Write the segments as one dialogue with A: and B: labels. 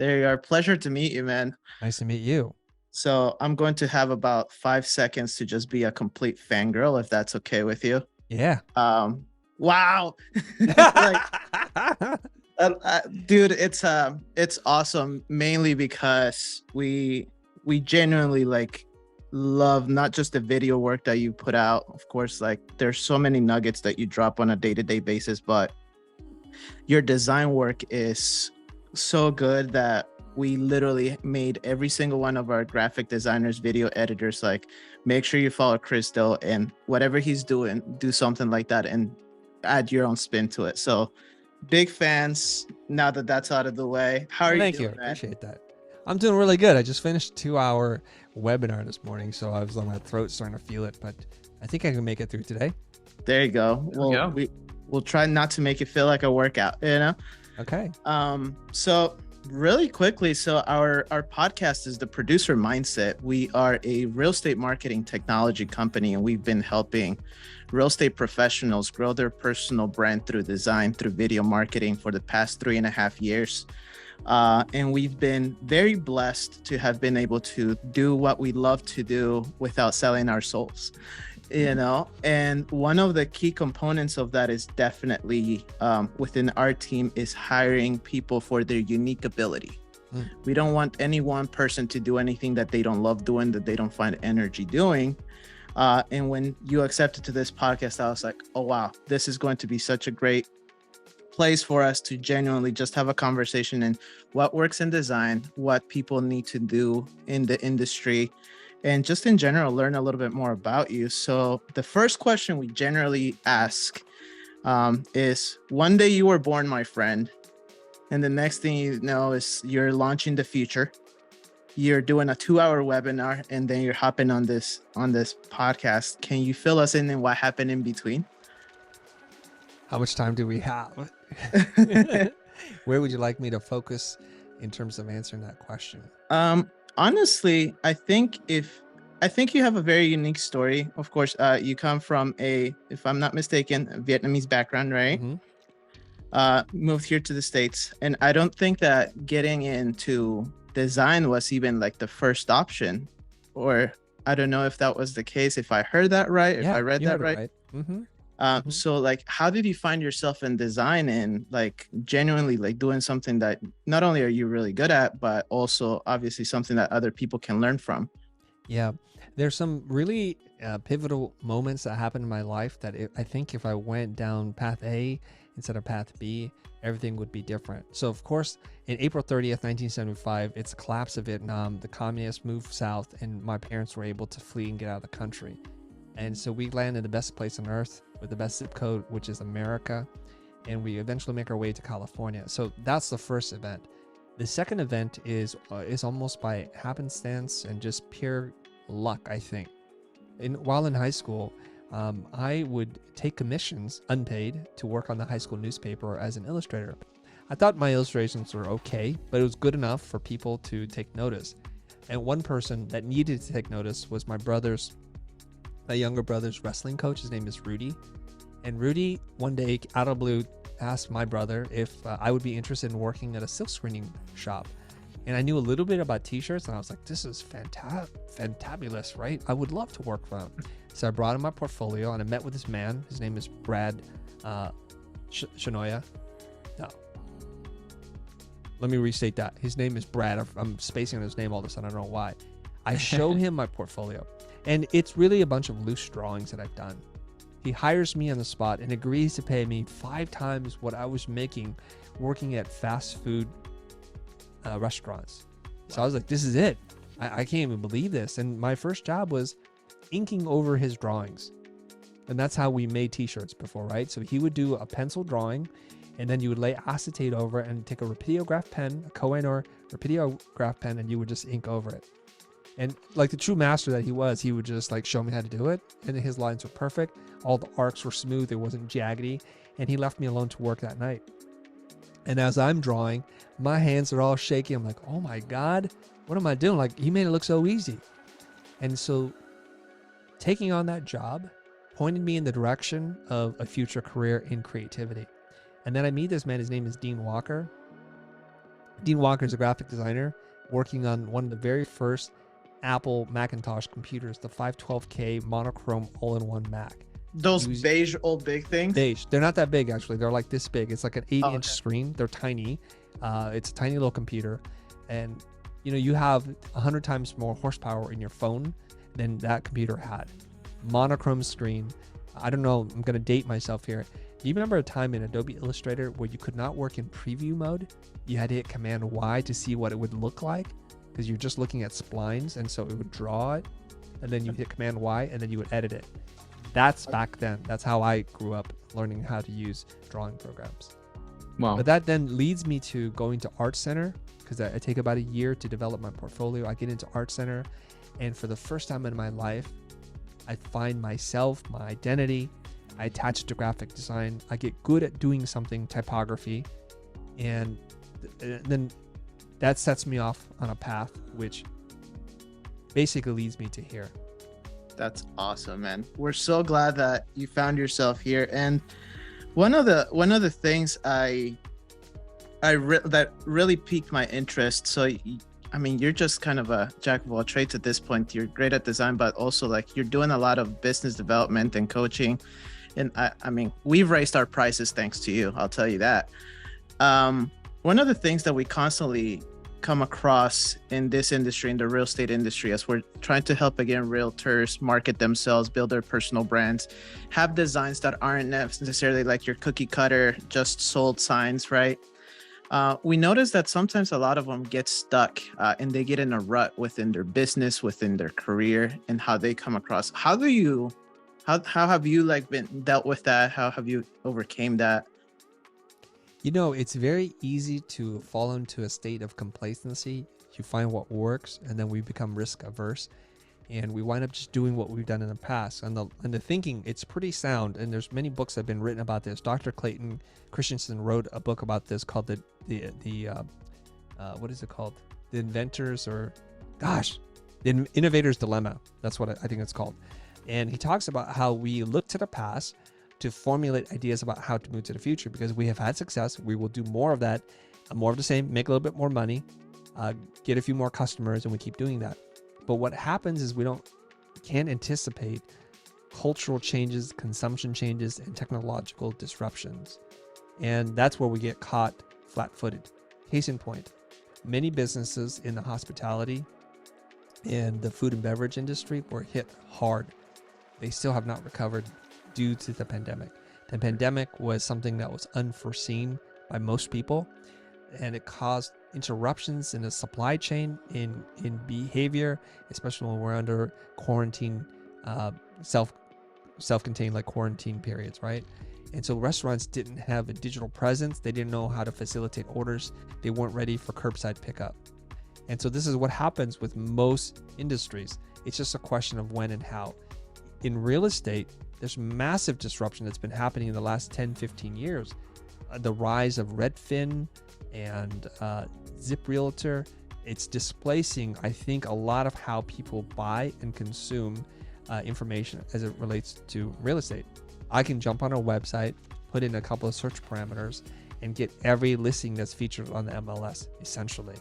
A: There you are. Pleasure to meet you, man.
B: Nice to meet you.
A: So I'm going to have about 5 seconds to just be a complete fangirl, if that's okay with you.
B: Yeah.
A: Um, wow. Like, dude, it's awesome. Mainly because we genuinely like love not just the video work that you put out. Of course, like there's so many nuggets that you drop on a day-to-day basis, but your design work is so good that we literally made every single one of our graphic designers, video editors, like make sure you follow Crystal and whatever he's doing, do something like that and add your own spin to it. So big fans. Now that that's out of the way, how are
B: Well,
A: you
B: thank you.
A: doing, man?
B: Appreciate that. I'm doing really good. I just finished a 2-hour webinar this morning, so I was on my throat starting to feel it, but I think I can make it through today.
A: There you go.
C: There we go.
A: We'll try not to make it feel like a workout, you know?
B: Okay.
A: So really quickly, so our podcast is the Producer Mindset. We are a real estate marketing technology company, and we've been helping real estate professionals grow their personal brand through design, through video marketing for the past 3.5 years. And we've been very blessed to have been able to do what we love to do without selling our souls, you know. And one of the key components of that is definitely within our team is hiring people for their unique ability. We don't want any one person to do anything that they don't love doing, that they don't find energy doing. And when you accepted to this podcast, I was like, oh wow, this is going to be such a great place for us to genuinely just have a conversation in what works in design, what people need to do in the industry, and just in general, learn a little bit more about you. So the first question we generally ask is, one day you were born, my friend, and the next thing you know is you're launching the future. You're doing a 2-hour webinar, and then you're hopping on this podcast. Can you fill us in what happened in between?
B: How much time do we have? Where would you like me to focus in terms of answering that question?
A: Honestly, I think you have a very unique story. Of course, you come from if I'm not mistaken, a Vietnamese background, right?
B: Mm-hmm.
A: Moved here to the States, and I don't think that getting into design was even like the first option, or I don't know if that was the case, if I heard that right, if I read that right.
B: Mm-hmm.
A: So like, how did you find yourself in design and like genuinely like doing something that not only are you really good at, but also obviously something that other people can learn from?
B: Yeah, there's some really pivotal moments that happened in my life that I think if I went down path A instead of path B, everything would be different. So of course, in April 30th, 1975, it's the collapse of Vietnam. The communists moved south and my parents were able to flee and get out of the country. And so we land in the best place on earth with the best zip code, which is America. And we eventually make our way to California. So that's the first event. The second event is almost by happenstance and just pure luck, I think. While in high school, I would take commissions, unpaid, to work on the high school newspaper as an illustrator. I thought my illustrations were okay, but it was good enough for people to take notice. And one person that needed to take notice was my younger brother's wrestling coach. His name is Rudy. And Rudy, one day, out of the blue, asked my brother if I would be interested in working at a silk screening shop. And I knew a little bit about t-shirts, and I was like, this is fantabulous, right? I would love to work for him. So I brought him my portfolio, and I met with this man. His name is Brad Shanoya. No. Let me restate that. His name is Brad. I'm spacing on his name all of a sudden. I don't know why. I show him my portfolio, and it's really a bunch of loose drawings that I've done. He hires me on the spot and agrees to pay me 5 times what I was making working at fast food restaurants. So I was like, this is it. I can't even believe this. And my first job was inking over his drawings. And that's how we made t-shirts before, right? So he would do a pencil drawing, and then you would lay acetate over it and take a rapidograph pen, a Cohen rapidograph pen, and you would just ink over it. And like the true master that he was, he would just like show me how to do it. And his lines were perfect. All the arcs were smooth. It wasn't jaggedy. And he left me alone to work that night. And as I'm drawing, my hands are all shaky. I'm like, oh my God, what am I doing? Like, he made it look so easy. And so taking on that job pointed me in the direction of a future career in creativity. And then I meet this man. His name is Dean Walker. Dean Walker is a graphic designer working on one of the very first Apple Macintosh computers, the 512K monochrome all-in-one Mac.
A: Those beige old big things?
B: Beige. They're not that big, actually. They're like this big. It's like an 8-inch screen. They're tiny. It's a tiny little computer. And, you know, you have 100 times more horsepower in your phone than that computer had. Monochrome screen. I don't know. I'm going to date myself here. Do you remember a time in Adobe Illustrator where you could not work in preview mode? You had to hit Command Y to see what it would look like because you're just looking at splines, and so it would draw it, and then you hit Command Y, and then you would edit it. That's back then. That's how I grew up learning how to use drawing programs.
C: Wow.
B: But that then leads me to going to Art Center, because I take about a year to develop my portfolio. I get into Art Center, and for the first time in my life, I find myself, my identity. I attach it to graphic design. I get good at doing something, typography, and then that sets me off on a path which basically leads me to here.
A: That's awesome, man. We're so glad that you found yourself here. And one of the things that really piqued my interest. So, I mean, you're just kind of a jack of all trades at this point. You're great at design, but also like you're doing a lot of business development and coaching. And I mean, we've raised our prices thanks to you. I'll tell you that. One of the things that we constantly come across in this industry, in the real estate industry, as we're trying to help, again, realtors market themselves, build their personal brands, have designs that aren't necessarily like your cookie cutter, just sold signs, right? We notice that sometimes a lot of them get stuck and they get in a rut within their business, within their career, and how they come across. How have you like been dealt with that? How have you overcame that?
B: You know, it's very easy to fall into a state of complacency. You find what works, and then we become risk averse, and we wind up just doing what we've done in the past. And the thinking, it's pretty sound, and there's many books that have been written about this. Dr. Clayton Christensen wrote a book about this called the what is it called? The Innovator's Dilemma. That's what I think it's called. And he talks about how we look to the past to formulate ideas about how to move to the future, because we have had success. We will do more of that, more of the same, make a little bit more money, get a few more customers, and we keep doing that. But what happens is we can't anticipate cultural changes, consumption changes, and technological disruptions. And that's where we get caught flat-footed. Case in point, many businesses in the hospitality and the food and beverage industry were hit hard. They still have not recovered due to the pandemic. The pandemic was something that was unforeseen by most people, and it caused interruptions in the supply chain, in behavior, especially when we're under quarantine, self-contained like quarantine periods, right? And so restaurants didn't have a digital presence. They didn't know how to facilitate orders. They weren't ready for curbside pickup. And so this is what happens with most industries. It's just a question of when and how. In real estate, there's massive disruption that's been happening in the last 10, 15 years. The rise of Redfin and Zip Realtor, it's displacing, I think, a lot of how people buy and consume information as it relates to real estate. I can jump on a website, put in a couple of search parameters, and get every listing that's featured on the MLS, essentially.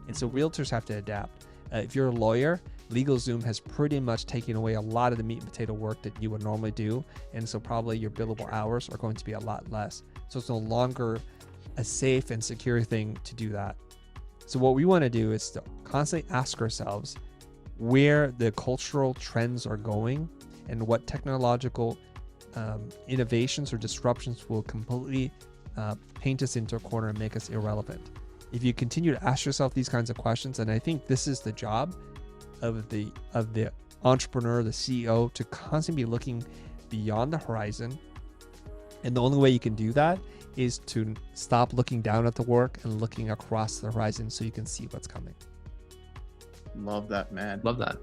B: And so realtors have to adapt. If you're a lawyer, LegalZoom has pretty much taken away a lot of the meat and potato work that you would normally do. And so probably your billable hours are going to be a lot less. So it's no longer a safe and secure thing to do that. So what we want to do is to constantly ask ourselves where the cultural trends are going and what technological innovations or disruptions will completely paint us into a corner and make us irrelevant. If you continue to ask yourself these kinds of questions, and I think this is the job of the entrepreneur, the CEO, to constantly be looking beyond the horizon. And the only way you can do that is to stop looking down at the work and looking across the horizon so you can see what's coming.
A: Love that, man.
C: Love that.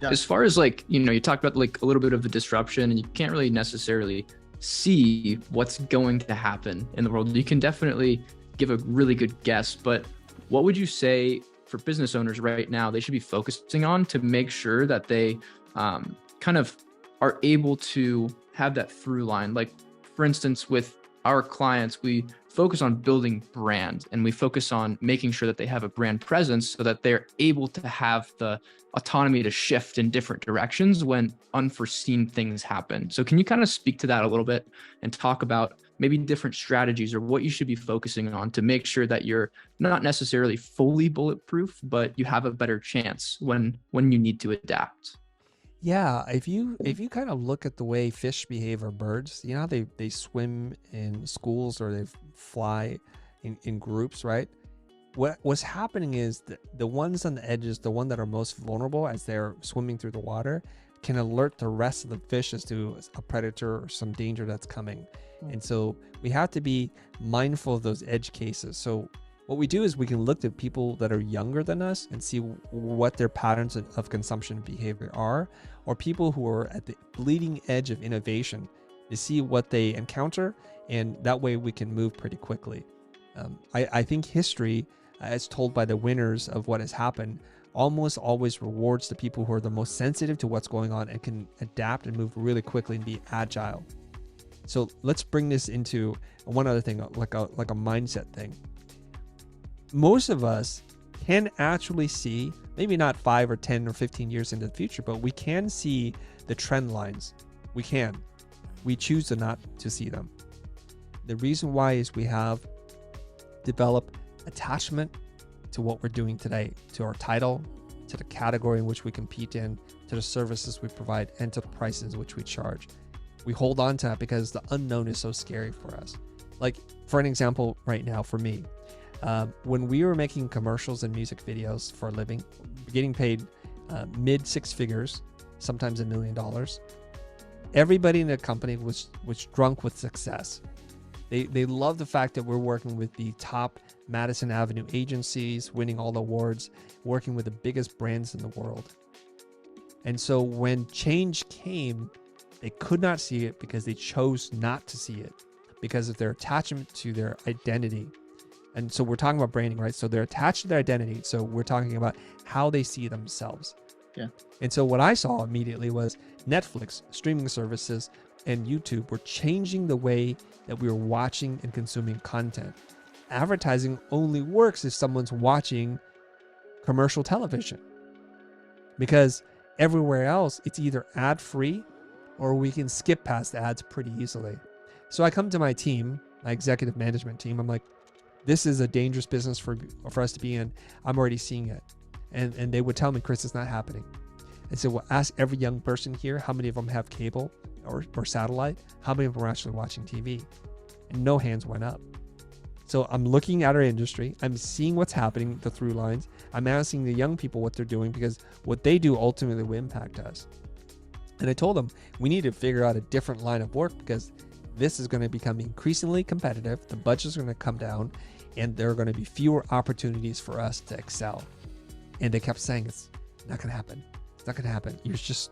A: Yeah.
C: As far as like, you talked about like a little bit of the disruption, and you can't really necessarily see what's going to happen in the world. You can definitely give a really good guess, but what would you say for business owners right now they should be focusing on to make sure that they kind of are able to have that through line? Like, for instance, with our clients, we focus on building brand, and we focus on making sure that they have a brand presence so that they're able to have the autonomy to shift in different directions when unforeseen things happen. So can you kind of speak to that a little bit and talk about maybe different strategies or what you should be focusing on to make sure that you're not necessarily fully bulletproof, but you have a better chance when you need to adapt?
B: Yeah, if you kind of look at the way fish behave or birds, you know how they swim in schools or they fly in groups, right? What's happening is the ones on the edges, the one that are most vulnerable as they're swimming through the water, can alert the rest of the fish as to a predator or some danger that's coming. And so we have to be mindful of those edge cases. So what we do is we can look at people that are younger than us and see what their patterns of consumption behavior are, or people who are at the bleeding edge of innovation to see what they encounter. And that way we can move pretty quickly. I think history, as told by the winners of what has happened, almost always rewards the people who are the most sensitive to what's going on and can adapt and move really quickly and be agile. So let's bring this into one other thing, like a mindset thing. Most of us can actually see, maybe not 5 or 10 or 15 years into the future, but we can see the trend lines. We can. We choose to not to see them. The reason why is we have developed attachment to what we're doing today, to our title, to the category in which we compete in, to the services we provide, and to the prices which we charge. We hold on to that because the unknown is so scary for us. Like, for an example, right now for me, when we were making commercials and music videos for a living, getting paid mid 6 figures, sometimes $1 million, everybody in the company was drunk with success. They love the fact that we're working with the top Madison Avenue agencies, winning all the awards, working with the biggest brands in the world. And so when change came, they could not see it because they chose not to see it because of their attachment to their identity. And so we're talking about branding, right? So they're attached to their identity. So we're talking about how they see themselves.
A: Yeah.
B: And so what I saw immediately was Netflix, streaming services, and YouTube were changing the way that we were watching and consuming content. Advertising only works if someone's watching commercial television, because everywhere else it's either ad-free or we can skip past ads pretty easily. So I come to my team, my executive management team. I'm like, this is a dangerous business for us to be in. I'm already seeing it. And they would tell me, Chris, it's not happening. And so we'll ask every young person here, how many of them have cable or satellite? How many of them are actually watching TV? And no hands went up. So I'm looking at our industry. I'm seeing what's happening, the through lines. I'm asking the young people what they're doing, because what they do ultimately will impact us. And I told them, we need to figure out a different line of work, because this is going to become increasingly competitive. The budgets are going to come down, and there are going to be fewer opportunities for us to excel. And they kept saying, it's not going to happen. It's not going to happen. You're just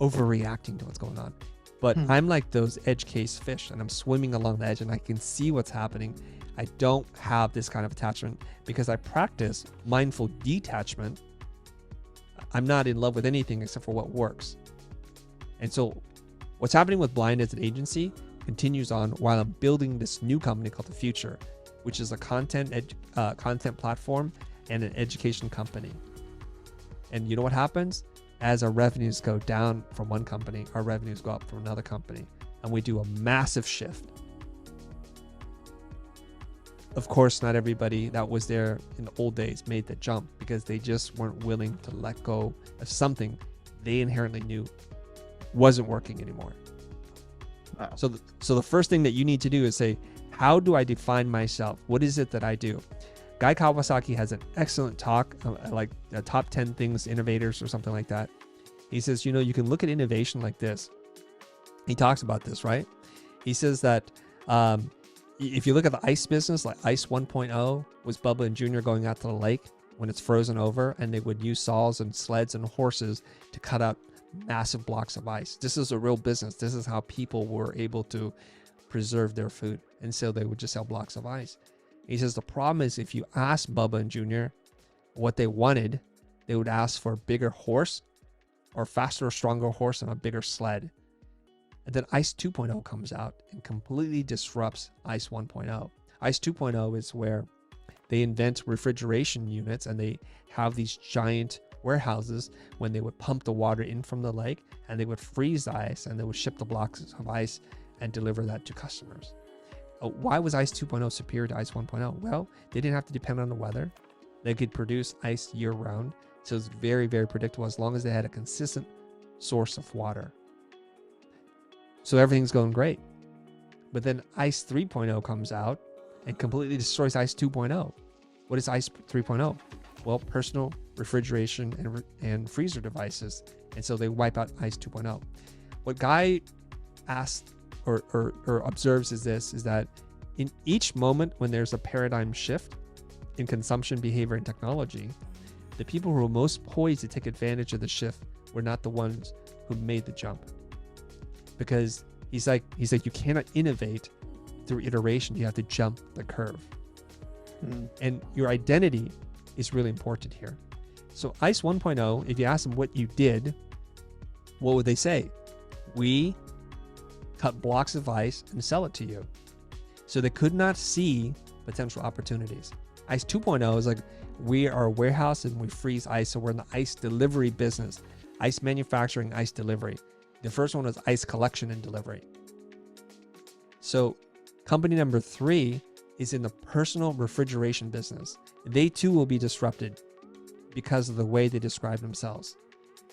B: overreacting to what's going on. But I'm like those edge case fish, and I'm swimming along the edge and I can see what's happening. I don't have this kind of attachment because I practice mindful detachment. I'm not in love with anything except for what works. And so what's happening with Blind as an agency continues on while I'm building this new company called The Future, which is a content platform and an education company. And you know what happens? As our revenues go down from one company, our revenues go up from another company, and we do a massive shift. Of course, not everybody that was there in the old days made the jump, because they just weren't willing to let go of something they inherently knew wasn't working anymore.
A: Wow.
B: So the first thing that you need to do is say, how do I define myself? What is it that I do? Guy Kawasaki has an excellent talk, like the top 10 things innovators or something like that. He says, you can look at innovation like this. He talks about this, right? He says that if you look at the ice business, like Ice 1.0 was Bubba and Junior going out to the lake when it's frozen over, and they would use saws and sleds and horses to cut out massive blocks of ice. This is a real business. This is how people were able to preserve their food. And so they would just sell blocks of ice. He says the problem is, if you ask Bubba and Junior what they wanted, they would ask for a bigger horse, or faster or stronger horse, and a bigger sled. And then Ice 2.0 comes out and completely disrupts Ice 1.0. Ice 2.0 is where they invent refrigeration units, and they have these giant warehouses when they would pump the water in from the lake, and they would freeze the ice, and they would ship the blocks of ice and deliver that to customers. Why was Ice 2.0 superior to Ice 1.0? Well, they didn't have to depend on the weather. They could produce ice year round. So it's very, very predictable as long as they had a consistent source of water. So everything's going great. But then Ice 3.0 comes out and completely destroys Ice 2.0. What is Ice 3.0? Well, personal refrigeration and freezer devices. And so they wipe out Ice 2.0. What Guy asked or observes is that in each moment when there's a paradigm shift in consumption behavior and technology, the people who were most poised to take advantage of the shift were not the ones who made the jump. Because he's like, you cannot innovate through iteration. You have to jump the curve. And your identity is really important here. So Ice 1.0, if you ask them what you did, what would they say? We cut blocks of ice and sell it to you. So they could not see potential opportunities. Ice 2.0 is like, we are a warehouse and we freeze ice. So we're in the ice delivery business, ice manufacturing, ice delivery. The first one was ice collection and delivery. So company number 3 is in the personal refrigeration business. They too will be disrupted because of the way they describe themselves.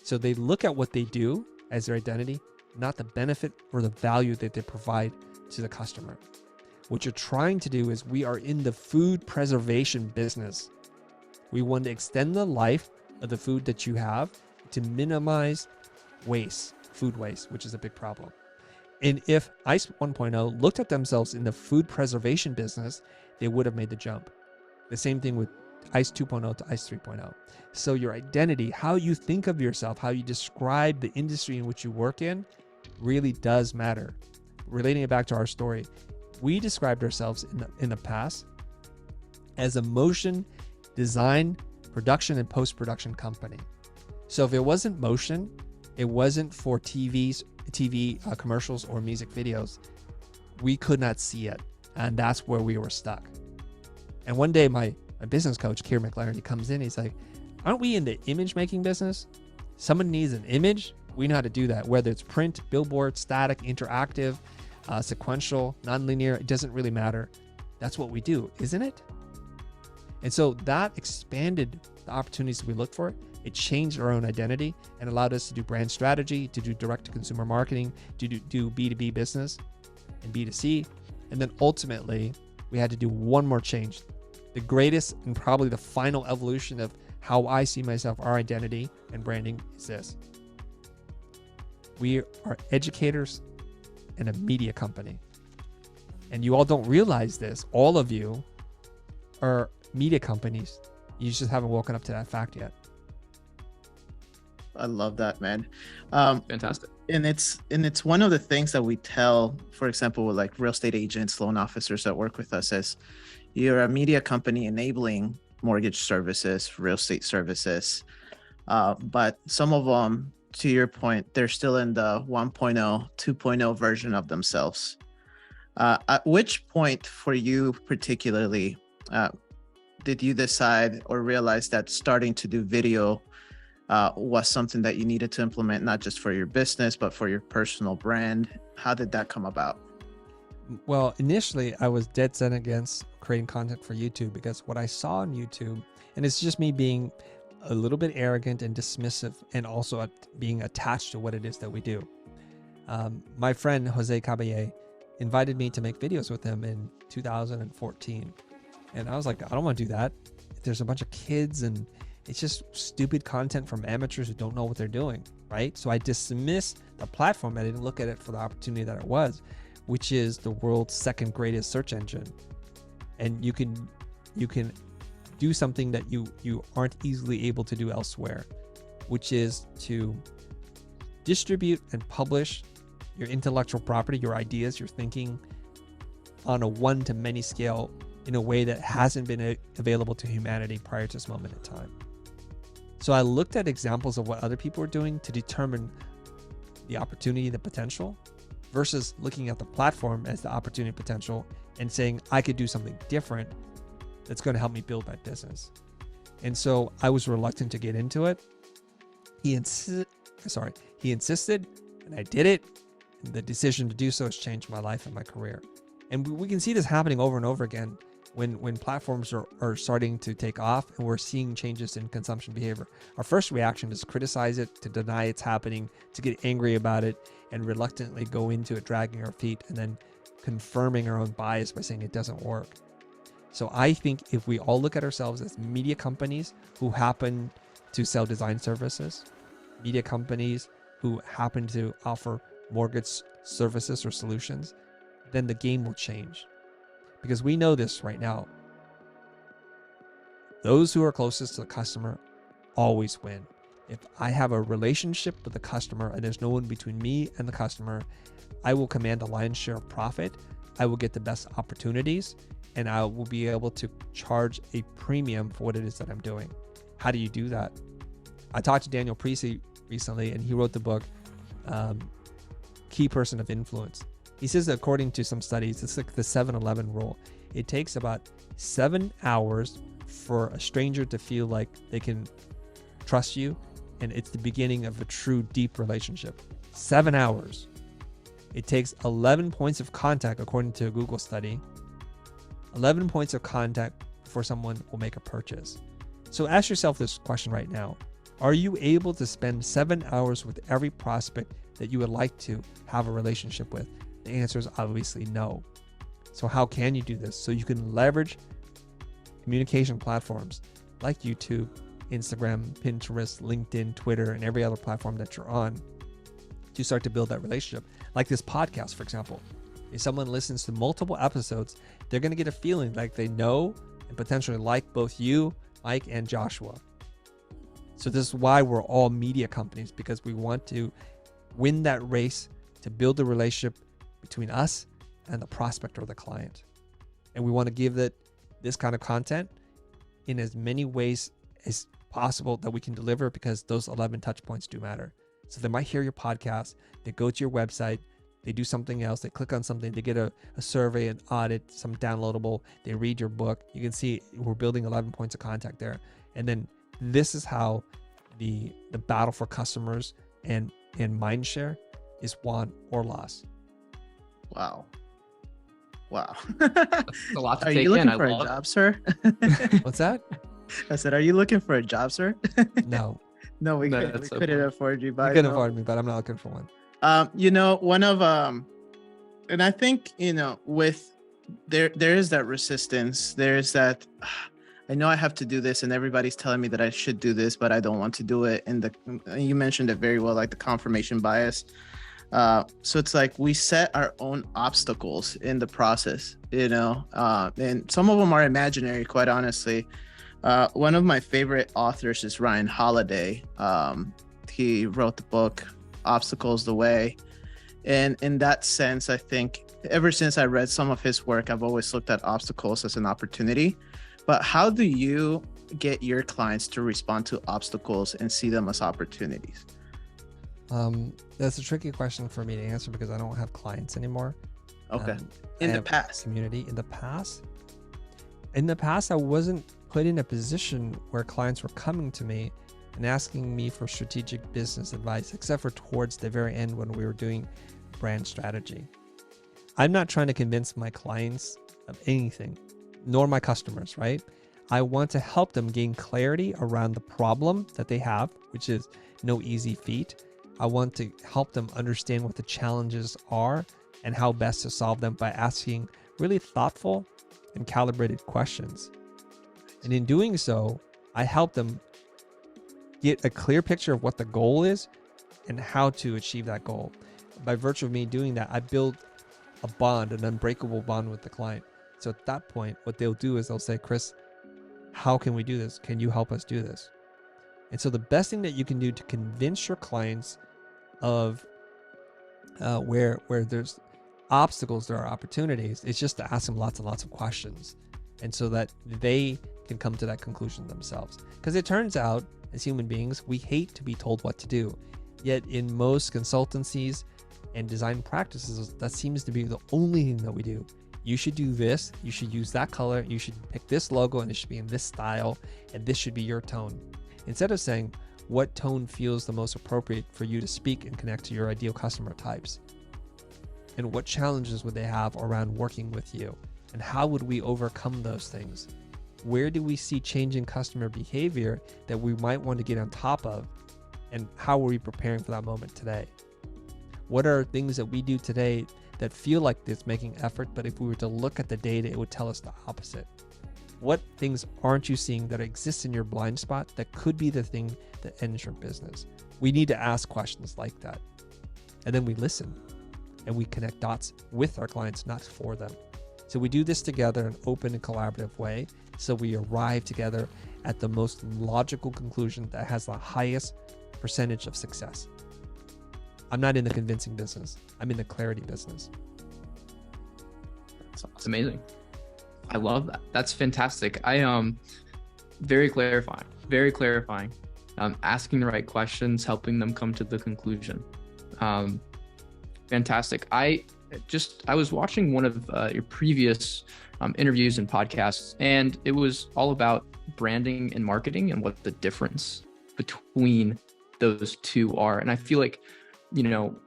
B: So they look at what they do as their identity, not the benefit or the value that they provide to the customer. What you're trying to do is, we are in the food preservation business. We want to extend the life of the food that you have to minimize waste, food waste, which is a big problem. And if Ice 1.0 looked at themselves in the food preservation business, they would have made the jump. The same thing with Ice 2.0 to Ice 3.0. So your identity, how you think of yourself, how you describe the industry in which you work in, really does matter. Relating it back to our story, we described ourselves in the past as a motion, design, production, and post-production company. So if it wasn't motion, it wasn't for TV commercials or music videos, we could not see it. And that's where we were stuck. And one day my business coach, Keir McLaren, he comes in, he's like, aren't we in the image making business? Someone needs an image. We know how to do that, whether it's print, billboard, static, interactive, sequential, nonlinear, it doesn't really matter. That's what we do, isn't it? And so that expanded the opportunities we looked for. It changed our own identity and allowed us to do brand strategy, to do direct-to-consumer marketing, to do B2B business and B2C. And then ultimately, we had to do one more change. The greatest and probably the final evolution of how I see myself, our identity and branding is this. We are educators and a media company. And you all don't realize this. All of you are media companies. You just haven't woken up to that fact yet.
A: I love that, man.
C: Fantastic.
A: And it's one of the things that we tell, for example, with like real estate agents, loan officers that work with us, is you're a media company enabling mortgage services, real estate services. But some of them, to your point, they're still in the 1.0, 2.0 version of themselves. At which point for you particularly, did you decide or realize that starting to do video was something that you needed to implement, not just for your business, but for your personal brand? How did that come about?
B: Well, initially I was dead set against creating content for YouTube, because what I saw on YouTube, and it's just me being a little bit arrogant and dismissive, and also being attached to what it is that we do. My friend Jose Caballé invited me to make videos with him in 2014. And I was like, I don't want to do that. There's a bunch of kids and it's just stupid content from amateurs who don't know what they're doing, right? So I dismissed the platform. I didn't look at it for the opportunity that it was, which is the world's second greatest search engine. And you can do something that you aren't easily able to do elsewhere, which is to distribute and publish your intellectual property, your ideas, your thinking on a one-to-many scale in a way that hasn't been available to humanity prior to this moment in time. So I looked at examples of what other people are doing to determine the opportunity, the potential, versus looking at the platform as the opportunity potential and saying, I could do something different that's going to help me build my business. And so I was reluctant to get into it. He insisted, and I did it. And the decision to do so has changed my life and my career. And we can see this happening over and over again when platforms are starting to take off and we're seeing changes in consumption behavior. Our first reaction is to criticize it, to deny it's happening, to get angry about it, and reluctantly go into it, dragging our feet, and then confirming our own bias by saying it doesn't work. So I think if we all look at ourselves as media companies who happen to sell design services, media companies who happen to offer mortgage services or solutions, then the game will change. Because we know this right now. Those who are closest to the customer always win. If I have a relationship with the customer and there's no one between me and the customer, I will command the lion's share of profit. I will get the best opportunities, and I will be able to charge a premium for what it is that I'm doing. How do you do that? I talked to Daniel Priestley recently, and he wrote the book, Key Person of Influence. He says that according to some studies, it's like the 7-Eleven rule. It takes about 7 hours for a stranger to feel like they can trust you, and it's the beginning of a true deep relationship. 7 hours. It takes 11 points of contact, according to a Google study. 11 points of contact before someone will make a purchase. So ask yourself this question right now. Are you able to spend 7 hours with every prospect that you would like to have a relationship with? The answer is obviously no. So how can you do this? So you can leverage communication platforms like YouTube, Instagram, Pinterest, LinkedIn, Twitter, and every other platform that you're on to start to build that relationship. Like this podcast, for example. If someone listens to multiple episodes, they're going to get a feeling like they know and potentially like both you, Mike, and Joshua. So this is why we're all media companies, because we want to win that race to build a relationship between us and the prospect or the client. And we want to give this kind of content in as many ways as possible that we can deliver, because those 11 touch points do matter. So they might hear your podcast, they go to your website, they do something else, they click on something, they get a survey, an audit, some downloadable, they read your book. You can see we're building 11 points of contact there. And then this is how the battle for customers and mind share is won or lost.
A: Wow.
C: That's a lot to
A: Are
C: take
A: you looking
C: in.
A: for a job, sir?
B: What's that?
A: I said, are you looking for a job, sir?
B: No.
A: No, we
C: No,
A: couldn't afford you.
B: You
A: But
B: can afford me, but I'm not looking for one.
A: one of and I think with there is that resistance. There's that. I know I have to do this, and everybody's telling me that I should do this, but I don't want to do it. And you mentioned it very well, like the confirmation bias. So it's like we set our own obstacles in the process, and some of them are imaginary, quite honestly. One of my favorite authors is Ryan Holiday. He wrote the book Obstacles the Way. And in that sense, I think ever since I read some of his work, I've always looked at obstacles as an opportunity. But how do you get your clients to respond to obstacles and see them as opportunities?
B: That's a tricky question for me to answer because I don't have clients anymore.
A: Okay. In the past.
B: Community. In the past, I wasn't put in a position where clients were coming to me and asking me for strategic business advice, except for towards the very end when we were doing brand strategy. I'm not trying to convince my clients of anything, nor my customers, right? I want to help them gain clarity around the problem that they have, which is no easy feat. I want to help them understand what the challenges are and how best to solve them by asking really thoughtful and calibrated questions. And in doing so, I help them get a clear picture of what the goal is and how to achieve that goal. By virtue of me doing that, I build a bond, an unbreakable bond with the client. So at that point, what they'll do is they'll say, Chris, how can we do this? Can you help us do this? And so the best thing that you can do to convince your clients of where there's obstacles, there are opportunities, is just to ask them lots and lots of questions. And so that they can come to that conclusion themselves. Because it turns out, as human beings, we hate to be told what to do. Yet in most consultancies and design practices, that seems to be the only thing that we do. You should do this, you should use that color, you should pick this logo, and it should be in this style, and this should be your tone. Instead of saying what tone feels the most appropriate for you to speak and connect to your ideal customer types, and what challenges would they have around working with you, and how would we overcome those things? Where do we see changing customer behavior that we might want to get on top of, and how are we preparing for that moment today? What are things that we do today that feel like it's making effort, but if we were to look at the data, it would tell us the opposite? What things aren't you seeing that exist in your blind spot that could be the thing that ends your business? We need to ask questions like that. And then we listen and we connect dots with our clients, not for them. So we do this together in an open and collaborative way. So we arrive together at the most logical conclusion that has the highest percentage of success. I'm not in the convincing business. I'm in the clarity business.
C: That's amazing. I love that. That's fantastic. Very clarifying. Asking the right questions, helping them come to the conclusion. Fantastic. I was watching one of your previous interviews and podcasts, and it was all about branding and marketing and what the difference between those two are. And I feel like,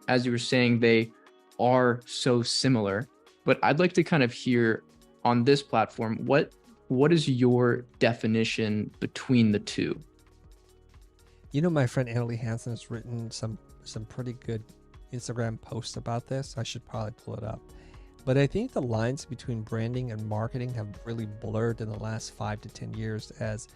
C: as you were saying, they are so similar, but I'd like to kind of hear on this platform, what is your definition between the two?
B: My friend Annalie Hansen has written some pretty good Instagram posts about this. I should probably pull it up. But I think the lines between branding and marketing have really blurred in the last 5 to 10 years as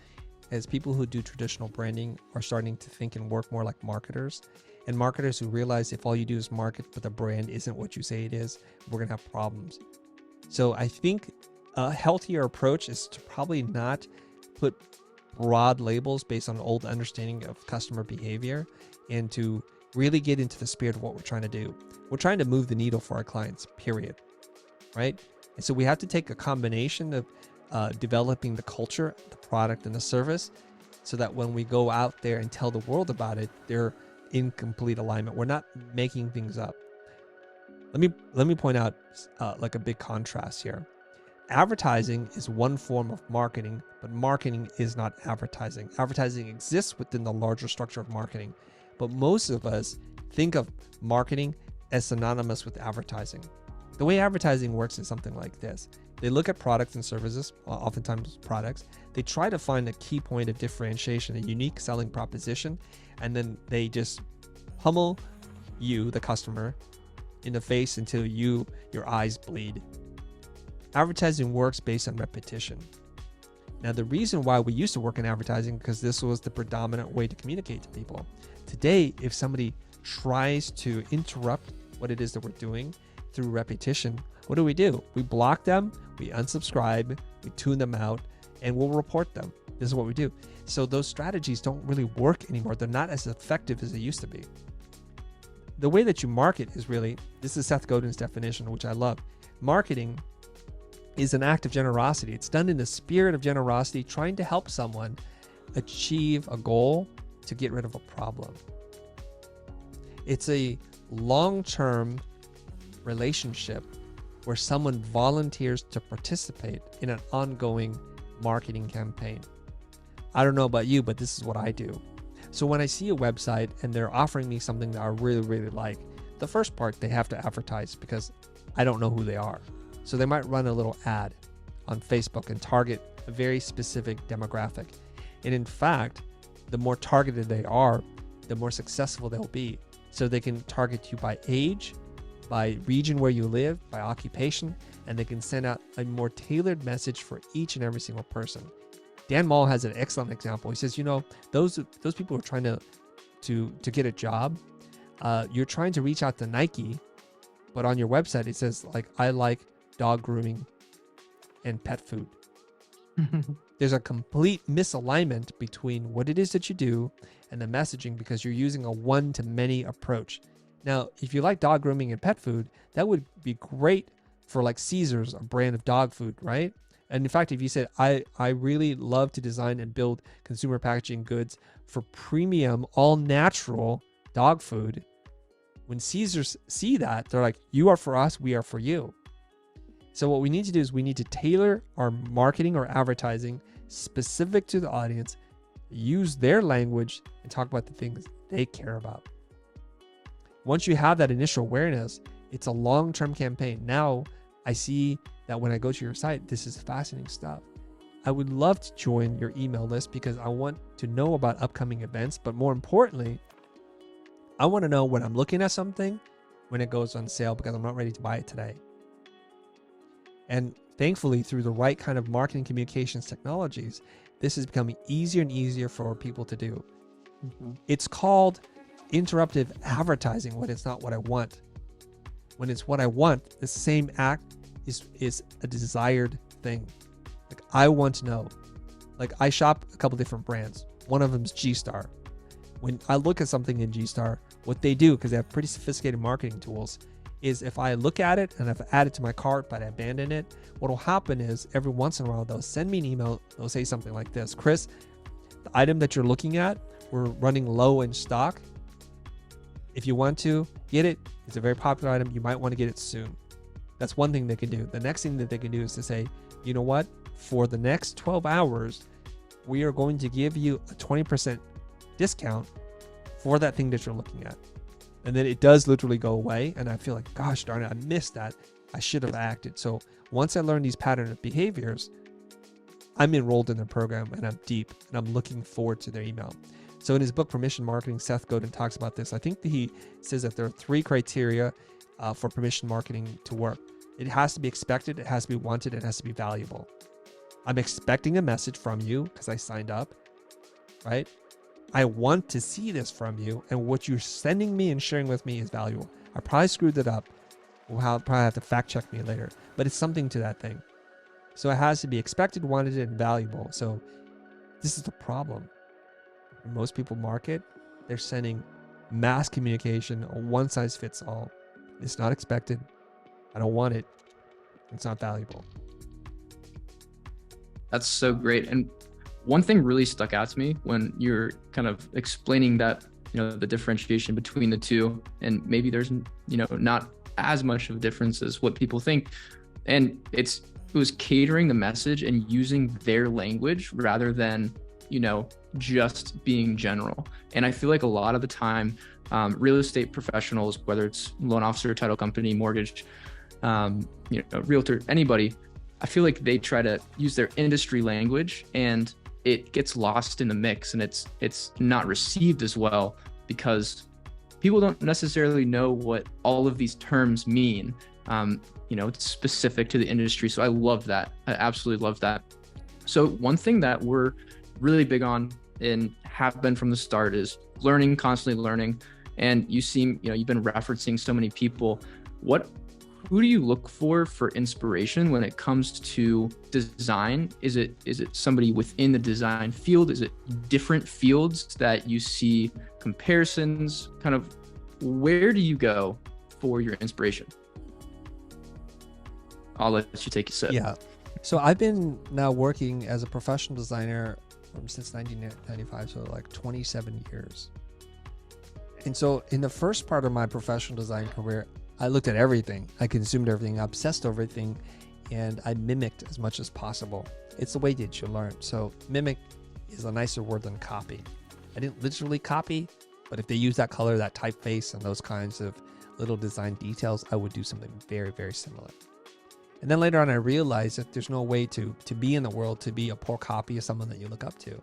B: people who do traditional branding are starting to think and work more like marketers. And marketers who realize if all you do is market, but the brand isn't what you say it is, we're going to have problems. So I think a healthier approach is to probably not put broad labels based on old understanding of customer behavior and to really get into the spirit of what we're trying to do. We're trying to move the needle for our clients, period. Right? And so we have to take a combination of developing the culture, the product, and the service so that when we go out there and tell the world about it, they're in complete alignment. We're not making things up. Let me point out like a big contrast here. Advertising is one form of marketing, but marketing is not advertising. Advertising exists within the larger structure of marketing, but most of us think of marketing as synonymous with advertising. The way advertising works is something like this. They look at products and services, oftentimes products. They try to find a key point of differentiation, a unique selling proposition, and then they just pummel you, the customer, in the face until your eyes bleed. Advertising works based on repetition. Now, the reason why we used to work in advertising because this was the predominant way to communicate to people. Today, if somebody tries to interrupt what it is that we're doing through repetition, what do? We block them, we unsubscribe, we tune them out, and we'll report them. This is what we do. So those strategies don't really work anymore. They're not as effective as they used to be. The way that you market is really, this is Seth Godin's definition, which I love. Marketing is an act of generosity. It's done in the spirit of generosity, trying to help someone achieve a goal to get rid of a problem. It's a long-term relationship where someone volunteers to participate in an ongoing marketing campaign. I don't know about you, but this is what I do. So when I see a website and they're offering me something that I really, really like, the first part, they have to advertise because I don't know who they are. So they might run a little ad on Facebook and target a very specific demographic. And in fact, the more targeted they are, the more successful they'll be. So they can target you by age, by region where you live, by occupation, and they can send out a more tailored message for each and every single person. Dan Mall has an excellent example. He says, those people who are trying to get a job, you're trying to reach out to Nike, but on your website it says like, I like dog grooming and pet food. There's a complete misalignment between what it is that you do and the messaging because you're using a one-to-many approach. Now, if you like dog grooming and pet food, that would be great for like Caesar's, a brand of dog food, right? And in fact, if you said, I really love to design and build consumer packaging goods for premium, all natural dog food, When Caesars see that, they're like, you are for us, we are for you. So what we need to do is we need to tailor our marketing or advertising specific to the audience, use their language, and talk about the things they care about. Once you have that initial awareness, it's a long-term campaign. Now I see that when I go to your site, this is fascinating stuff. I would love to join your email list because I want to know about upcoming events, but more importantly, I want to know when I'm looking at something when it goes on sale because I'm not ready to buy it today. And thankfully, through the right kind of marketing communications technologies, this is becoming easier and easier for people to do. It's called interruptive advertising when it's not what I want. When it's what I want, the same act is a desired thing. Like, I want to know. Like, I shop a couple different brands. One of them is G-Star. When I look at something in G-Star, what they do, because they have pretty sophisticated marketing tools, is if I look at it and I've added to my cart but I abandon it, what will happen is every once in a while they'll send me an email. They'll say something like this: Chris, the item that you're looking at, we're running low in stock. If you want to get it, it's a very popular item. You might want to get it soon. That's one thing they can do. The next thing that they can do is to say, you know what? For the next 12 hours, we are going to give you a 20% discount for that thing that you're looking at. And then it does literally go away. And I feel like, gosh darn it, I missed that. I should have acted. So once I learn these pattern of behaviors, I'm enrolled in the program and I'm deep and I'm looking forward to their email. So in his book, Permission Marketing, Seth Godin talks about this. I think that he says that there are 3 criteria for permission marketing to work. It has to be expected, it has to be wanted, it has to be valuable. I'm expecting a message from you because I signed up, right? I want to see this from you, and what you're sending me and sharing with me is valuable. I probably screwed it up. We'll probably have to fact check me later, but it's something to that thing. So it has to be expected, wanted, and valuable. So this is the problem. When most people market, they're sending mass communication, a one size fits all. It's not expected. I don't want it. It's not valuable.
C: That's so great. And one thing really stuck out to me when you're kind of explaining that, the differentiation between the two, and maybe there's, not as much of a difference as what people think. And it was catering the message and using their language rather than, just being general. And I feel like a lot of the time, real estate professionals, whether it's loan officer, title company, mortgage, realtor, anybody, I feel like they try to use their industry language and it gets lost in the mix, and it's not received as well because people don't necessarily know what all of these terms mean. It's specific to the industry. So I love that. I absolutely love that. So one thing that we're really big on and have been from the start is learning, constantly learning. And you seem, you've been referencing so many people. Who do you look for inspiration when it comes to design? Is it somebody within the design field? Is it different fields that you see comparisons? Kind of where do you go for your inspiration? I'll let you take a sip.
B: Yeah. So I've been now working as a professional designer since 1995, so like 27 years. And so in the first part of my professional design career, I looked at everything. I consumed everything, I obsessed over everything, and I mimicked as much as possible. It's the way that you learn. So mimic is a nicer word than copy. I didn't literally copy, but if they use that color, that typeface, and those kinds of little design details, I would do something very, very similar. And then later on, I realized that there's no way to be in the world to be a poor copy of someone that you look up to.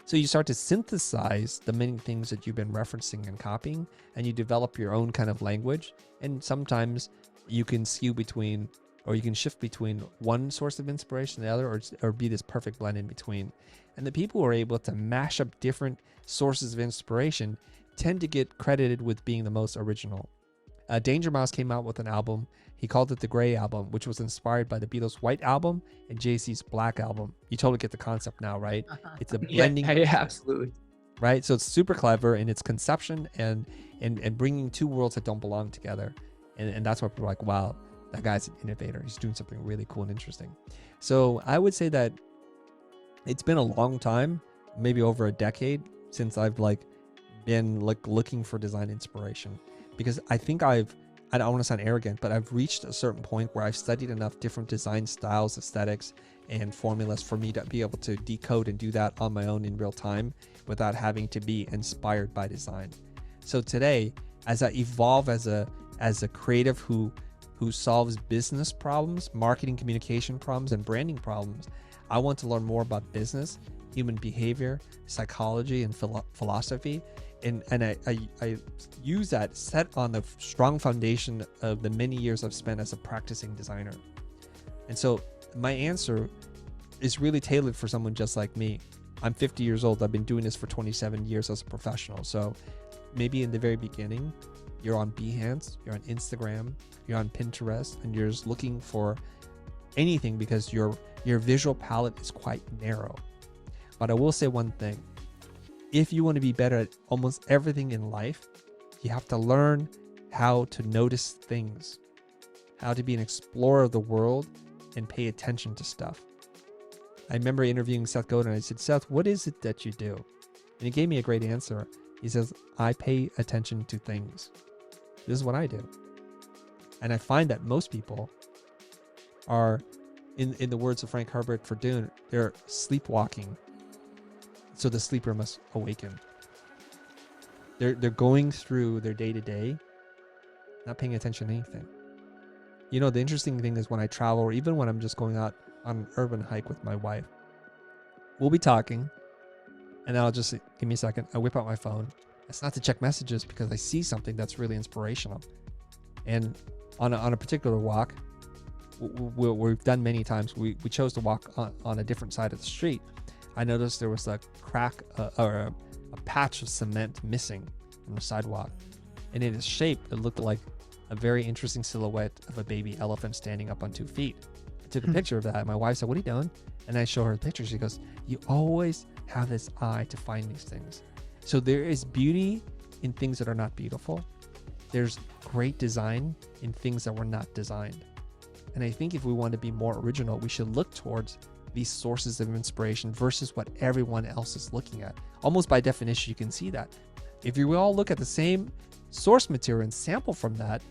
B: So you start to synthesize the many things that you've been referencing and copying, and you develop your own kind of language. And sometimes you can skew between, or you can shift between one source of inspiration and the other, or be this perfect blend in between. And the people who are able to mash up different sources of inspiration tend to get credited with being the most original. Danger Mouse came out with an album. He called it the Gray Album, which was inspired by the Beatles' White Album and Jay-Z's Black Album. You totally get the concept now, right? It's a blending.
C: Yeah, absolutely.
B: Right? So it's super clever in its conception and bringing two worlds that don't belong together. And that's why people are like, wow, that guy's an innovator. He's doing something really cool and interesting. So I would say that it's been a long time, maybe over a decade, since I've been looking for design inspiration. because I think I don't want to sound arrogant, but I've reached a certain point where I've studied enough different design styles, aesthetics, and formulas for me to be able to decode and do that on my own in real time without having to be inspired by design. So today, as I evolve as a creative who solves business problems, marketing, communication problems, and branding problems, I want to learn more about business, human behavior, psychology, and philosophy. And I use that set on the strong foundation of the many years I've spent as a practicing designer. And so my answer is really tailored for someone just like me. I'm 50 years old. I've been doing this for 27 years as a professional. So maybe in the very beginning, you're on Behance, you're on Instagram, you're on Pinterest, and you're just looking for anything because your visual palette is quite narrow. But I will say one thing. If you want to be better at almost everything in life, you have to learn how to notice things, how to be an explorer of the world and pay attention to stuff. I remember interviewing Seth Godin. I said, Seth, what is it that you do? And he gave me a great answer. He says, I pay attention to things. This is what I do. And I find that most people are, in the words of Frank Herbert for Dune, they're sleepwalking. So the sleeper must awaken. They're going through their day-to-day, not paying attention to anything. You know, the interesting thing is when I travel, or even when I'm just going out on an urban hike with my wife, we'll be talking, and I'll just say, give me a second. I whip out my phone. It's not to check messages because I see something that's really inspirational. And on a particular walk, we've done many times, we chose to walk on a different side of the street. I noticed there was a crack or a patch of cement missing from the sidewalk. And in its shape, it looked like a very interesting silhouette of a baby elephant standing up on 2 feet. I took a picture of that. My wife said, what are you doing? And I show her the picture. She goes, you always have this eye to find these things. So there is beauty in things that are not beautiful. There's great design in things that were not designed. And I think if we want to be more original, we should look towards these sources of inspiration versus what everyone else is looking at. Almost by definition, you can see that. If we all look at the same source material and sample from that,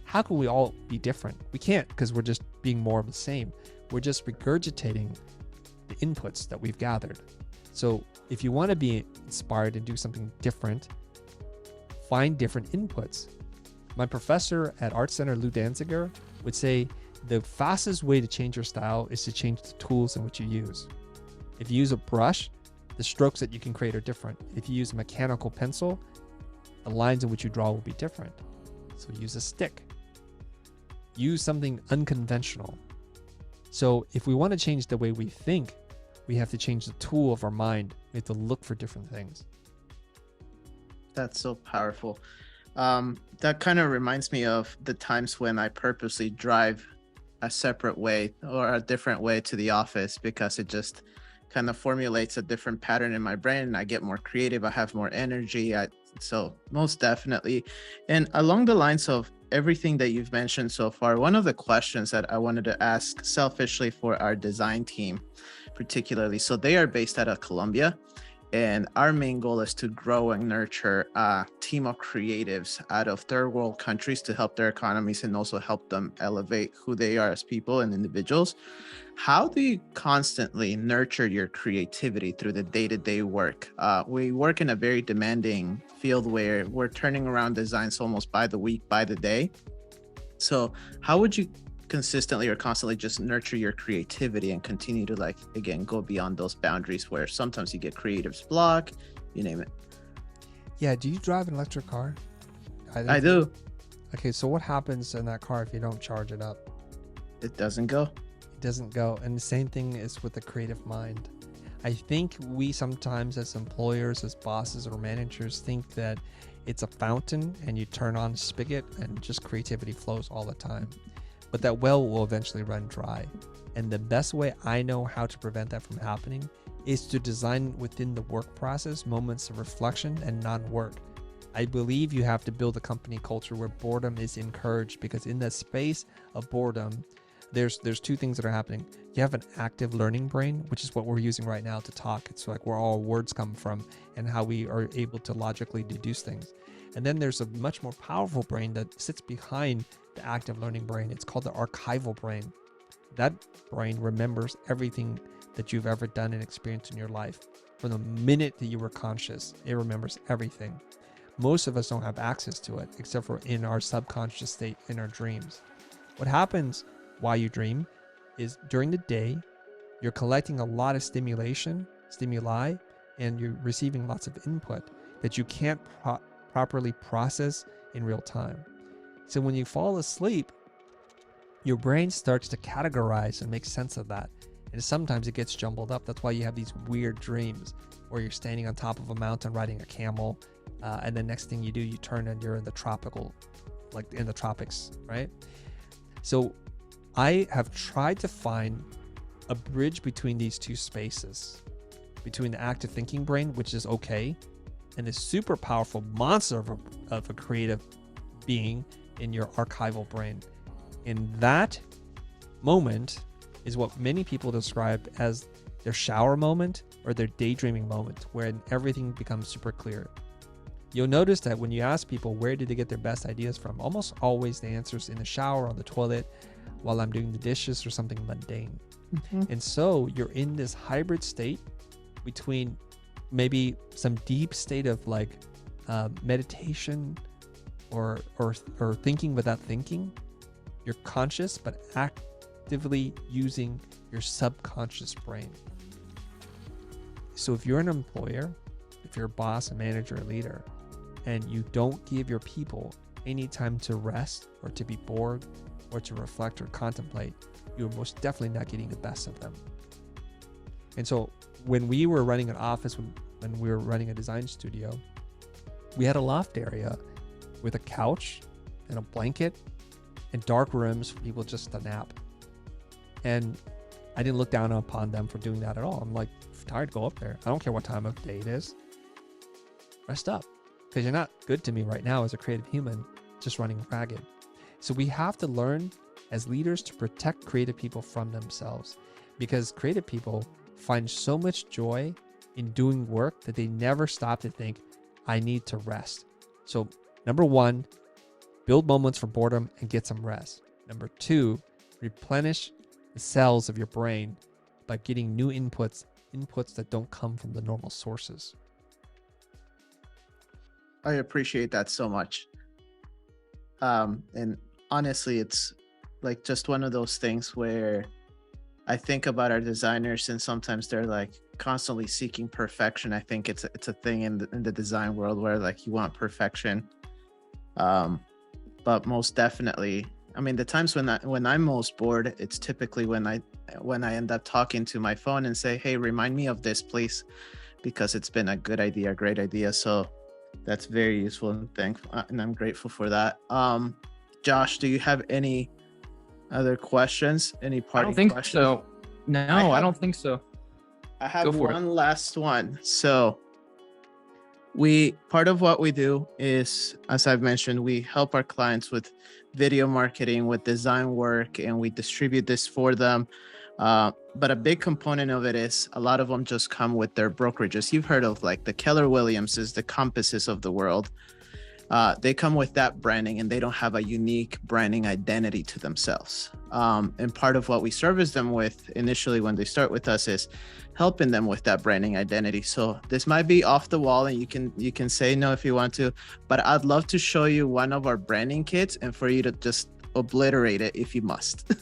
B: how can we all be different? We can't, because we're just being more of the same. We're just regurgitating the inputs that we've gathered. So if you want to be inspired and do something different, find different inputs. My professor at Art Center, Lou Danziger, would say the fastest way to change your style is to change the tools in which you use. If you use a brush, the strokes that you can create are different. If you use a mechanical pencil, the lines in which you draw will be different. So use a stick. Use something unconventional. So if we want to change the way we think, we have to change the tool of our mind. We have to look for different things.
A: That's so powerful. That kind of reminds me of the times when I purposely drive a separate way or a different way to the office because it just kind of formulates a different pattern in my brain and I get more creative. I have more energy. So most definitely. And along the lines of everything that you've mentioned so far, one of the questions that I wanted to ask selfishly for our design team, particularly, so they are based out of Colombia. And our main goal is to grow and nurture a team of creatives out of third world countries to help their economies and also help them elevate who they are as people and individuals. How do you constantly nurture your creativity through the day-to-day work? We work in a very demanding field where we're turning around designs almost by the week, by the day. So how would you consistently or constantly just nurture your creativity and continue to, like, again, go beyond those boundaries where sometimes you get creative's block, you name it?
B: Yeah. Do you drive an electric car?
A: I do.
B: Okay. So what happens in that car if you don't charge it up?
A: It doesn't go.
B: It doesn't go. And the same thing is with the creative mind. I think we sometimes as employers, as bosses or managers, think that it's a fountain and you turn on a spigot and just creativity flows all the time. But that well will eventually run dry. And the best way I know how to prevent that from happening is to design within the work process moments of reflection and non-work. I believe you have to build a company culture where boredom is encouraged, because in the space of boredom, there's two things that are happening. You have an active learning brain, which is what we're using right now to talk. It's like where all words come from and how we are able to logically deduce things. And then there's a much more powerful brain that sits behind the active learning brain. It's called the archival brain. That brain remembers everything that you've ever done and experienced in your life. From the minute that you were conscious, it remembers everything. Most of us don't have access to it, except for in our subconscious state, in our dreams. What happens while you dream is during the day, you're collecting a lot of stimuli, and you're receiving lots of input that you can't properly process in real time. So when you fall asleep, your brain starts to categorize and make sense of that. And sometimes it gets jumbled up. That's why you have these weird dreams where you're standing on top of a mountain riding a camel. And the next thing you do, you turn and you're in the in the tropics, right? So I have tried to find a bridge between these two spaces, between the active thinking brain, which is okay, and the super powerful monster of a creative being in your archival brain. In that moment is what many people describe as their shower moment or their daydreaming moment, where everything becomes super clear. You'll notice that when you ask people where did they get their best ideas from, almost always the answer is in the shower, on the toilet, while I'm doing the dishes, or something mundane. Mm-hmm. And so you're in this hybrid state between maybe some deep state of meditation or thinking without thinking. You're conscious, but actively using your subconscious brain. So if you're an employer, if you're a boss, a manager, a leader, and you don't give your people any time to rest or to be bored or to reflect or contemplate, you're most definitely not getting the best of them. And so when we were running an office, when we were running a design studio, we had a loft area with a couch and a blanket and dark rooms for people just to nap. And I didn't look down upon them for doing that at all. I'm like, if you're tired, go up there. I don't care what time of day it is. Rest up, because you're not good to me right now as a creative human, just running ragged. So we have to learn as leaders to protect creative people from themselves, because creative people find so much joy in doing work that they never stop to think, I need to rest. So number one, build moments for boredom and get some rest. Number two, replenish the cells of your brain by getting new inputs that don't come from the normal sources.
A: I appreciate that so much. And honestly, it's like just one of those things where I think about our designers, and sometimes they're like constantly seeking perfection. I think it's a thing in the design world where like you want perfection. But most definitely, I mean, the times when I'm most bored, it's typically when I end up talking to my phone and say, hey, remind me of this, please, because it's been a good idea, a great idea. So that's very useful and I'm grateful for that. Josh, do you have any other questions? Any parting questions?
C: I don't think so. No, I don't think so.
A: I have one last one. So part of what we do is, as I've mentioned, we help our clients with video marketing, with design work, and we distribute this for them. But a big component of it is a lot of them just come with their brokerages. You've heard of like the Keller Williamses, the Compasses of the world. They come with that branding and they don't have a unique branding identity to themselves. And part of what we service them with initially when they start with us is helping them with that branding identity. So this might be off the wall and you can say no if you want to, but I'd love to show you one of our branding kits and for you to just obliterate it if you must.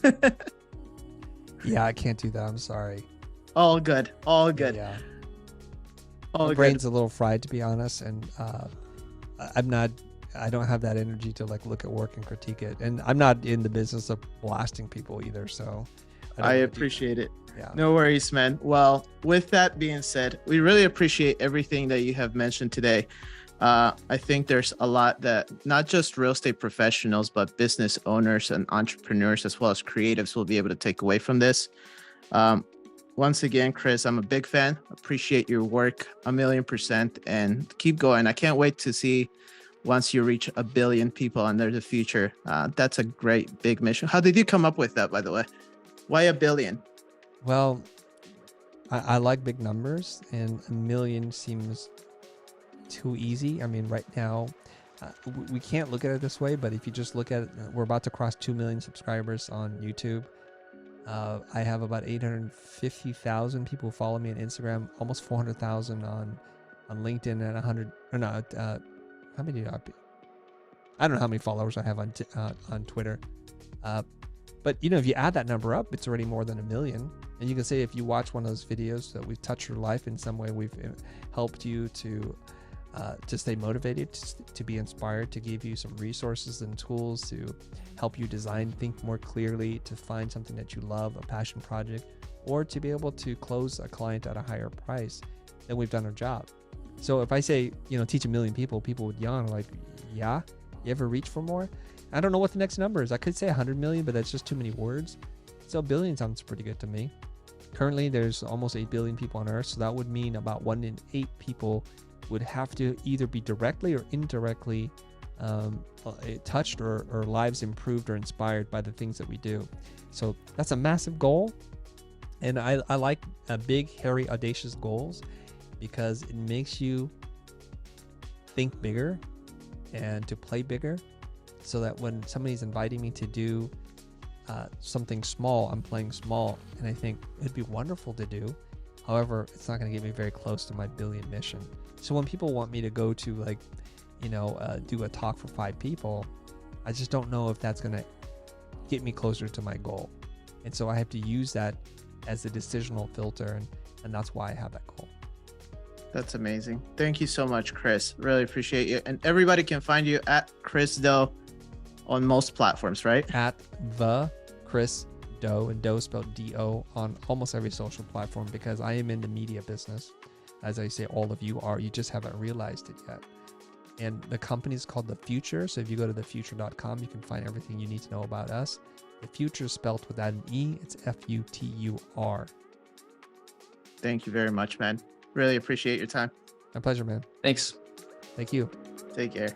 B: Yeah, I can't do that. I'm sorry.
A: All good.
B: Yeah. My brain's a little fried, to be honest, and I don't have that energy to like look at work and critique it, and I'm not in the business of blasting people either. So
A: I appreciate it.
B: Yeah.
A: No worries, man. Well, with that being said, we really appreciate everything that you have mentioned today. I think there's a lot that not just real estate professionals, but business owners and entrepreneurs, as well as creatives, will be able to take away from this. Once again, Chris, I'm a big fan. Appreciate your work 1,000,000%, and keep going. I can't wait to see once you reach 1 billion people under the future. That's a great big mission. How did you come up with that, by the way? Why 1 billion?
B: Well, I like big numbers, and 1 million seems too easy. I mean, right now, we can't look at it this way, but if you just look at it, we're about to cross 2 million subscribers on YouTube. I have about 850,000 people who follow me on Instagram, almost 400,000 on LinkedIn, and 100 or no, how many do I don't know how many followers I have on Twitter. But if you add that number up, it's already more than 1 million. And you can say if you watch one of those videos that we've touched your life in some way, we've helped you to stay motivated, to be inspired, to give you some resources and tools to help you design, think more clearly, to find something that you love, a passion project, or to be able to close a client at a higher price, then we've done our job. So if I say, teach 1 million people, people would yawn like, yeah, you ever reach for more? I don't know what the next number is. I could say 100 million, but that's just too many words. So 1 billion sounds pretty good to me. Currently, there's almost 8 billion people on Earth. So that would mean about 1 in 8 people would have to either be directly or indirectly touched or lives improved or inspired by the things that we do. So that's a massive goal. And I like big, hairy, audacious goals because it makes you think bigger and to play bigger, so that when somebody's inviting me to do something small, I'm playing small, and I think it'd be wonderful to do. However, it's not going to get me very close to my billion mission. So when people want me to go to do a talk for 5 people, I just don't know if that's going to get me closer to my goal. And so I have to use that as a decisional filter, and that's why I have that goal.
A: That's amazing. Thank you so much, Chris. Really appreciate you. And everybody can find you at Chris Doe on most platforms, right?
B: At the Chris Doe, and Doe spelled D-O, on almost every social platform, because I am in the media business. As I say, all of you are. You just haven't realized it yet. And the company is called The Future. So if you go to thefuture.com, you can find everything you need to know about us. The Future is spelled without an E. It's F-U-T-U-R.
A: Thank you very much, man. Really appreciate your time.
B: My pleasure, man.
C: Thanks.
B: Thank you.
A: Take care.